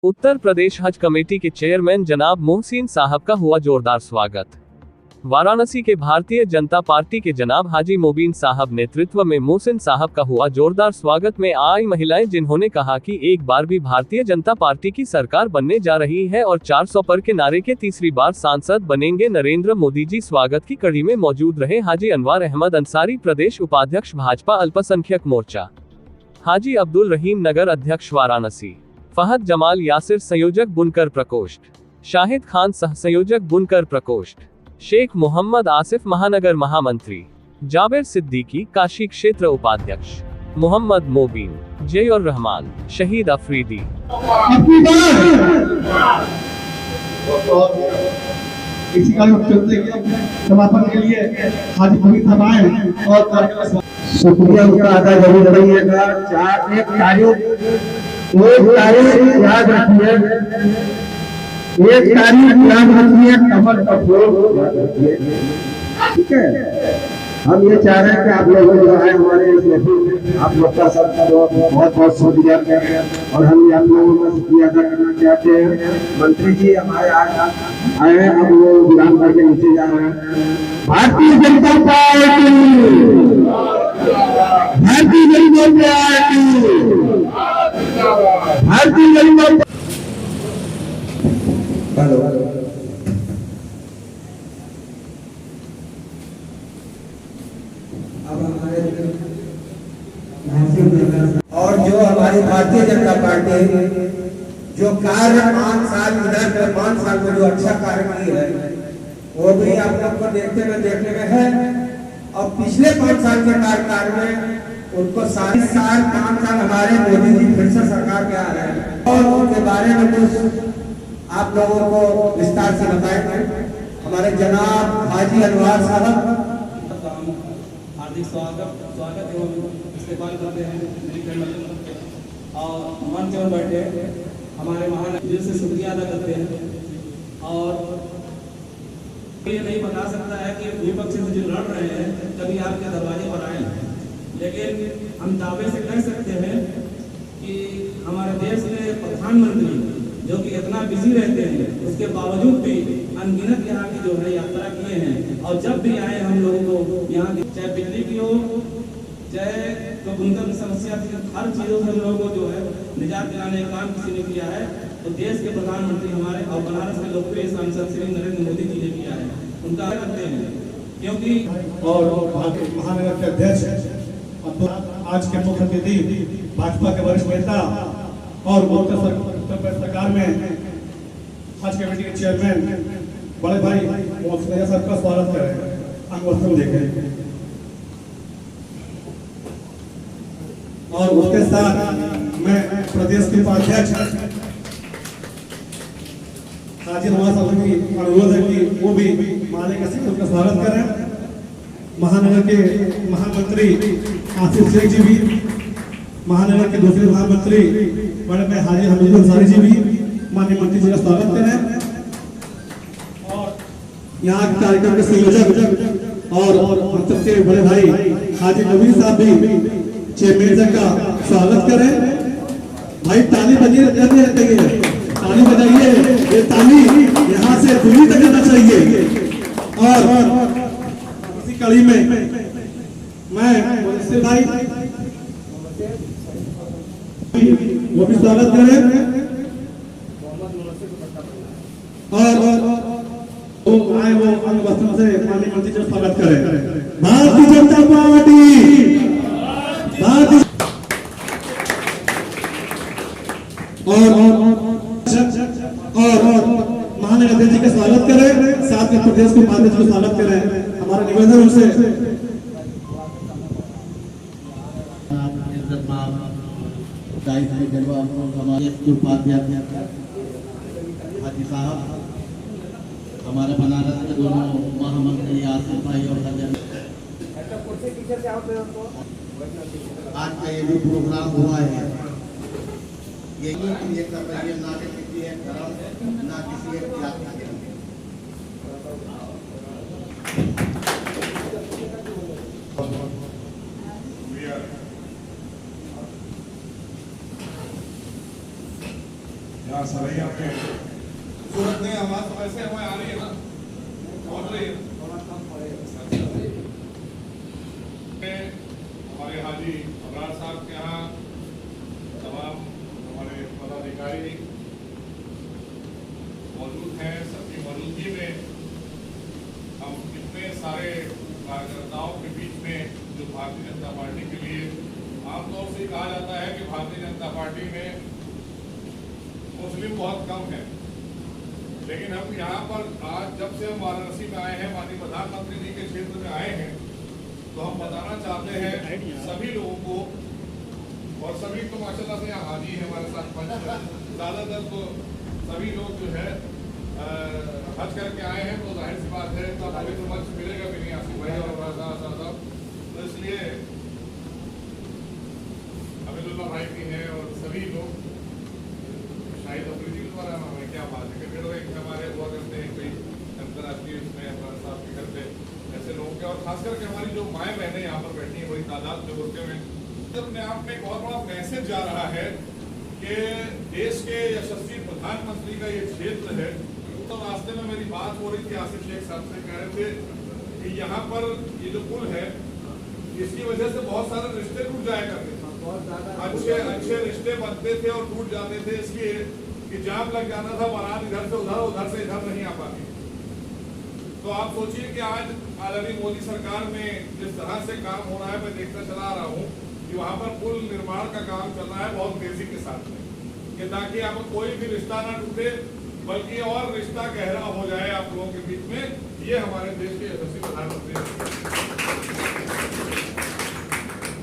उत्तर प्रदेश हज कमेटी के चेयरमैन जनाब मोहसिन साहब का हुआ जोरदार स्वागत। वाराणसी के भारतीय जनता पार्टी के जनाब हाजी मोबीन साहब नेतृत्व में मोहसिन साहब का हुआ जोरदार स्वागत में आई महिलाएं, जिन्होंने कहा कि एक बार भी भारतीय जनता पार्टी की सरकार बनने जा रही है और 400 पर के नारे के तीसरी बार सांसद बनेंगे नरेंद्र मोदी जी। स्वागत की कड़ी में मौजूद रहे हाजी अनवर अहमद अंसारी, प्रदेश उपाध्यक्ष भाजपा अल्पसंख्यक मोर्चा, हाजी अब्दुल रहीम नगर अध्यक्ष वाराणसी, फहद जमाल यासिर संयोजक बुनकर प्रकोष्ठ, शाहिद खान सह संयोजक बुनकर प्रकोष्ठ, शेख मोहम्मद आसिफ महानगर महामंत्री, जाबिर सिद्दीकी काशी क्षेत्र उपाध्यक्ष, मोहम्मद मोबीन, जयूर रहमान, शहीद अफरीदी। इसी समापन के लिए हाजी मोबीन साहब आए और शुक्रिया उनका अदा जरूर करिएगा। एक तारीख याद रखिए, कमल का फूल याद रखिए, ठीक है। हम ये चाह रहे हैं कि आप लोग जो है हमारे आप लोग का सबका बहुत बहुत शुक्रिया और हम आप लोगों का शुक्रिया अदा करना चाहते हैं। मंत्री जी हमारे आज आए हैं, अब वो विधान करके नीचे जा रहे हैं। Bharatiya Janata party, Bharatiya Janata party, Bharatiya Janata. और जो हमारी भारतीय जनता पार्टी जो कार्य 5 साल इधर 5 साल में जो अच्छा कार्य की है वो भी आप लोग को देखने में है। और पिछले 5 साल के कार्यकाल में उनको 5 साल हमारे मोदी जी फिर से सरकार में आ रहे हैं और उनके बारे में कुछ आप लोगों को विस्तार से बताएंगे। हमारे जनाब हाजी अनवर साहब हार्दिक स्वागत एवं इस्तेमाल करते हैं और मंच पर बैठे हमारे महानगर से शुक्रिया अदा करते हैं। और ये नहीं बता सकता है कि विपक्ष से जो लड़ रहे हैं कभी आपके दरवाजे पर आए, लेकिन हम दावे से कह सकते हैं कि हमारे देश में प्रधानमंत्री जो कि इतना बिजी रहते हैं उसके बावजूद भी अनगिनत यहाँ की जो है यात्रा किए हैं। और जब भी आए हम लोगों को यहाँ की चाहे बिजली की हो चाहे तो बुनकर समस्या की हर चीज़ों से लोगों को जो है निजात दिलाने का काम किसी ने किया है तो देश के प्रधानमंत्री हमारे और बनारस के लोकप्रिय सांसद श्री नरेंद्र मोदी जी ने किया है, उनका करते हैं। क्योंकि और महानगर के अध्यक्ष आज के मुख्य अतिथि भाजपा के वरिष्ठ नेता और उत्तर प्रदेश सरकार में हज कमेटी के चेयरमैन बड़े भाई मोहसिन साहब का स्वागत करें, अंगवस्त्र देखें। और उसके साथ मैं प्रदेश के उपाध्यक्ष हाजी नवाज साहब की अनुरोध है कि वो भी माले के सिर का स्वागत करें। महानगर के महामंत्री आसिफ शेख जी भी, महानगर के दूसरे महामंत्री बड़े भाई हाजी हमीद अंसारी जी भी माननीय मंत्री जी का स्वागत करें। और यहाँ के कार्यक्रम के संयोजक और हम सबके बड़े भाई हाजी नवीन साहब भी चेयरमैन का स्वागत करें। भाई ताली बजाइए, ताली बजाइए, ये ताली यहाँ से दिल्ली तक जाना चाहिए। और इसी कड़ी में मैं मुझसे भाई वो भी स्वागत करें और वो आए वो अंग वस्त्रों से माननीय मंत्री जी स्वागत करें। भारतीय जनता पार्टी, भारतीय और महानगर अध्यक्ष जी का स्वागत करें, साथ में प्रदेश के उपाध्यक्ष को स्वागत करें। हमारा निवेदन उनसे हमारे उपाध्यक्ष हाजी साहब, हमारे बनारस के दोनों महामंत्री आसिफ भाई और आज का ये जो प्रोग्राम हुआ है ये कर रही है ना कि किसी एक धर्म ना किसी एक जाति के। सरैया में सूरत ने आवाज वैसे हमें आ रही है ना, पहुंच रही है हमारे हाजी अबरार साहब के यहाँ तमाम हमारे पदाधिकारी मौजूद हैं। सबकी मौजूदगी में हम इतने सारे कार्यकर्ताओं के बीच में जो भारतीय जनता पार्टी के लिए आमतौर से कहा जाता है कि भारतीय जनता पार्टी में मुस्लिम बहुत कम है, लेकिन हम यहाँ पर आज जब से हम वाराणसी में आए हैं, माननीय प्रधानमंत्री जी के क्षेत्र में आए हैं, तो हम बताना चाहते हैं सभी लोगों को, और सभी तो माशाल्लाह से यहाँ हाजी है हमारे साथ पंच, ज़्यादातर तो सभी लोग जो है हज करके आए हैं, तो जाहिर सी बात है तो अभी तो मंच मिलेगा भी नहीं आसिफ भाई और साहब, तो इसलिए अब्दुल्ला भाई भी हैं और सभी लोग शाहिद अफरीदी के द्वारा हमें क्या बात है, क्रिकेटर एक हमारे हुआ करते हैं कोई अंतर्राष्ट्रीय उसमें अब्रार साहब के घर पे ऐसे लोगों के, और खास करके हमारी जो माएँ बहनें यहाँ पर बैठी हैं बड़ी तादाद में होते हुए, अपने आप में एक बहुत बड़ा मैसेज जा रहा है कि देश के यशस्वी प्रधानमंत्री का ये क्षेत्र है। तो रास्ते में मेरी बात हो रही थी आसिफ शेख साहब से, कह रहे थे कि यहाँ पर ये जो पुल है इसकी वजह से बहुत सारे रिश्ते टूट जाया करते थे, अच्छे रिश्ते बनते थे और टूट जाते थे, इसलिए कि जाम लग जाता था, बारात इधर से उधर, उधर से इधर नहीं आ पाती। तो आप सोचिए कि आज आदरणीय मोदी सरकार में जिस तरह से काम हो रहा है, मैं देखता चला आ रहा हूँ कि वहाँ पर पुल निर्माण का काम चल रहा है बहुत तेजी के साथ में, कि ताकि यहाँ पर कोई भी रिश्ता ना टूटे बल्कि और रिश्ता गहरा हो जाए आप लोगों के बीच में। ये हमारे देश के यशस्वी प्रधानमंत्री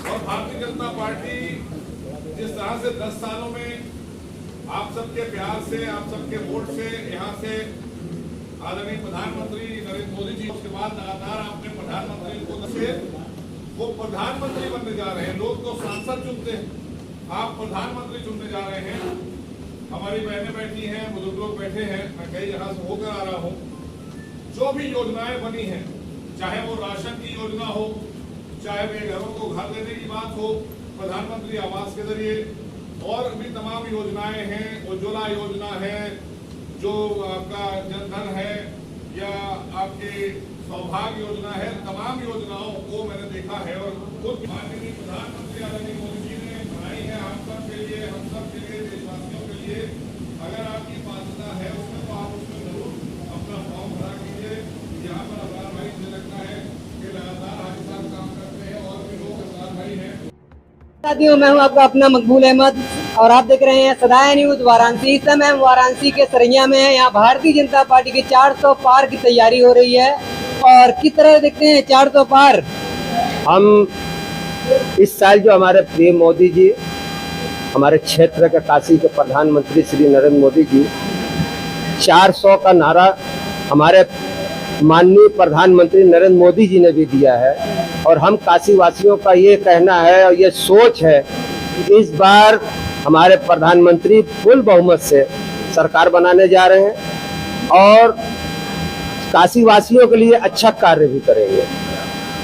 और भारतीय जनता पार्टी जिस तरह से 10 सालों में आप सबके प्यार से, आप सबके वोट से यहाँ से आदरणीय प्रधानमंत्री नरेंद्र मोदी जी, उसके बाद लगातार आपने प्रधानमंत्री को से वो प्रधानमंत्री बनने जा रहे हैं। लोग तो सांसद चुनते हैं, आप प्रधानमंत्री चुनने जा रहे हैं। हमारी बहनें बैठी हैं, बुजुर्ग लोग बैठे हैं, मैं कई जगह से होकर आ रहा हूँ। जो भी योजनाएं बनी हैं, चाहे वो राशन की योजना हो, चाहे बेघरों को घर देने की बात हो प्रधानमंत्री आवास के जरिए, और भी तमाम योजनाएं हैं, उज्ज्वला योजना है, जो आपका जनधन है, या आपके सौभाग्य योजना है, तमाम योजनाओं को मैंने देखा है और खुद माननीय प्रधानमंत्री आदरणीय मोदी जी ने बनाई है आप सब के लिए, हम सब के लिए, देशवासियों के लिए। अगर आपकी पात्रता है उसमें तो आप उसमें जरूर अपना फॉर्म भरा कीजिए। यहाँ पर अबरार भाई मुझे लगता है कि लगातार हाजी साहब काम करते हैं और भी लोग अबरार भाई हैं। साथियों, मैं हूं आपका अपना मकबूल अहमद और आप देख रहे हैं सदाया न्यूज वाराणसी। इस समय हम वाराणसी के सरैया में हैं। यहाँ भारतीय जनता पार्टी के 400 पार की तैयारी हो रही है और किस तरह देखते हैं 400 पार। हम इस साल जो हमारे प्रिय मोदी जी, हमारे क्षेत्र के काशी के प्रधानमंत्री श्री नरेंद्र मोदी जी, 400 का नारा हमारे माननीय प्रधानमंत्री नरेंद्र मोदी जी ने भी दिया है, और हम काशी वासियों का ये कहना है और ये सोच है कि इस बार हमारे प्रधानमंत्री फुल बहुमत से सरकार बनाने जा रहे हैं और काशी वासियों के लिए अच्छा कार्य भी करेंगे।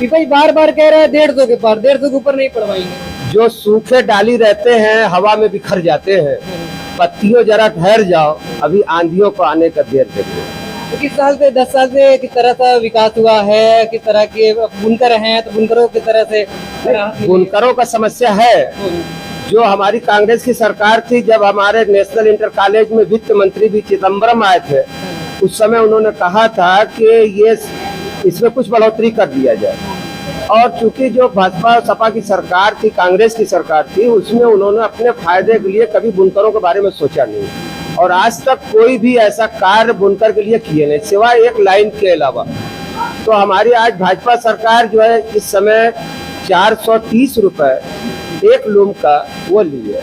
भाई बार बार कह रहे हैं 150 के पार, 150 के ऊपर नहीं पड़वाएंगे। जो सूखे डाली रहते हैं हवा में बिखर जाते हैं, पत्तियों जरा ठहर जाओ, अभी आंधियों को आने का देर देखो। तो किस साल से 10 साल से किस तरह का विकास हुआ है, किस तरह के बुनकर हैं, तो बुनकरों की तरह से बुनकरों का समस्या है। जो हमारी कांग्रेस की सरकार थी, जब हमारे नेशनल इंटर कॉलेज में वित्त मंत्री भी चिदम्बरम आए थे, उस समय उन्होंने कहा था कि ये इसमें कुछ बढ़ोतरी कर दिया जाए, और चूंकि जो भाजपा सपा की सरकार थी, कांग्रेस की सरकार थी, उसमें उन्होंने अपने फायदे के लिए कभी बुनकरों के बारे में सोचा नहीं, और आज तक कोई भी ऐसा कार्य बुनकर के लिए किए नहीं सिवाय एक लाइन के अलावा। तो हमारी आज भाजपा सरकार जो है इस समय 430 रुपए एक लूम का वो लिए।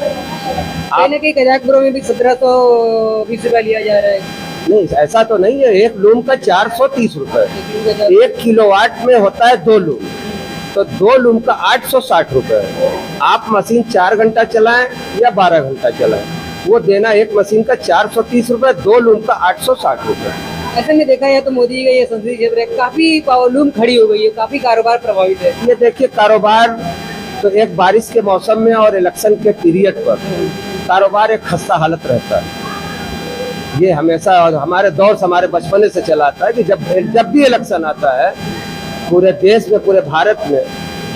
कहीं कजाकपुरों में भी 1720 रुपया लिया जा रहा है। नहीं, ऐसा तो नहीं है। एक लूम का 430 रुपए, 1 किलोवाट में होता है 2 लूम, तो 2 लूम का 860 रुपए। आप मशीन 4 घंटा चलाएं या 12 घंटा चलाएं, वो देना एक मशीन का 430 रुपए, 2 लूम का 860 रुपए। ऐसे में देखा है तो मोदी का ये संसदीय क्षेत्र है, काफी पावर लूम खड़ी हो गई है, काफी कारोबार प्रभावित है। ये देखिए, कारोबार तो एक बारिश के मौसम में और इलेक्शन के पीरियड पर कारोबार एक खस्ता हालत रहता है। ये हमेशा और हमारे दौर से हमारे बचपने से चला आता है कि जब भी इलेक्शन आता है पूरे देश में, पूरे भारत में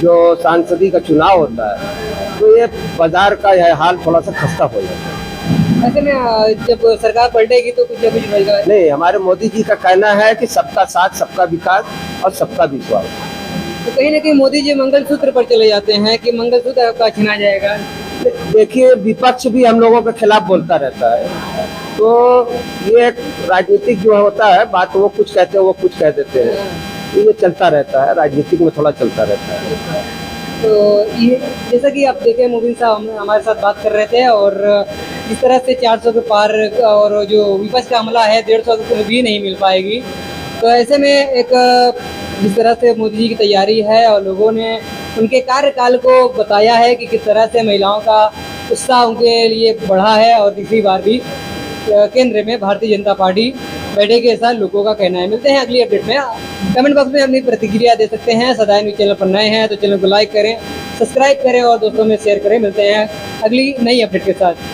जो सांसदी का चुनाव होता है तो ये बाजार का यह हाल थोड़ा सा खस्ता हो जाता है। ऐसे में जब सरकार पलटेगी तो कुछ ना कुछ होगा। नहीं, हमारे मोदी जी का कहना है कि सबका साथ, सबका विकास और सबका विश्वास। तो कहीं ना कहीं मोदी जी मंगलसूत्र पर चले जाते हैं कि मंगलसूत्र आपका छीना जाएगा। देखिए, विपक्ष भी हम लोगों के खिलाफ बोलता रहता है, तो ये एक राजनीतिक जो होता है बात, वो कुछ कहते हैं वो कुछ कह देते हैं, तो ये चलता रहता है, राजनीतिक में थोड़ा चलता रहता है। तो ये जैसा कि आप देखें मुबीन साहब हमारे साथ बात कर रहे थे, और इस तरह से 400 के पार और जो विपक्ष का हमला है 150 को भी नहीं मिल पाएगी। तो ऐसे में एक जिस तरह से मोदी जी की तैयारी है और लोगों ने उनके कार्यकाल को बताया है कि किस तरह से महिलाओं का उत्साह उनके लिए बढ़ा है, और तीसरी बार भी केंद्र में भारतीय जनता पार्टी बैठेगी, ऐसा लोगों का कहना है। मिलते हैं अगली अपडेट में। कमेंट बॉक्स में अपनी प्रतिक्रिया दे सकते हैं। सदाए न्यूज़ चैनल पर नए हैं तो चैनल को लाइक करें, सब्सक्राइब करें और दोस्तों में शेयर करें। मिलते हैं अगली नई अपडेट के साथ।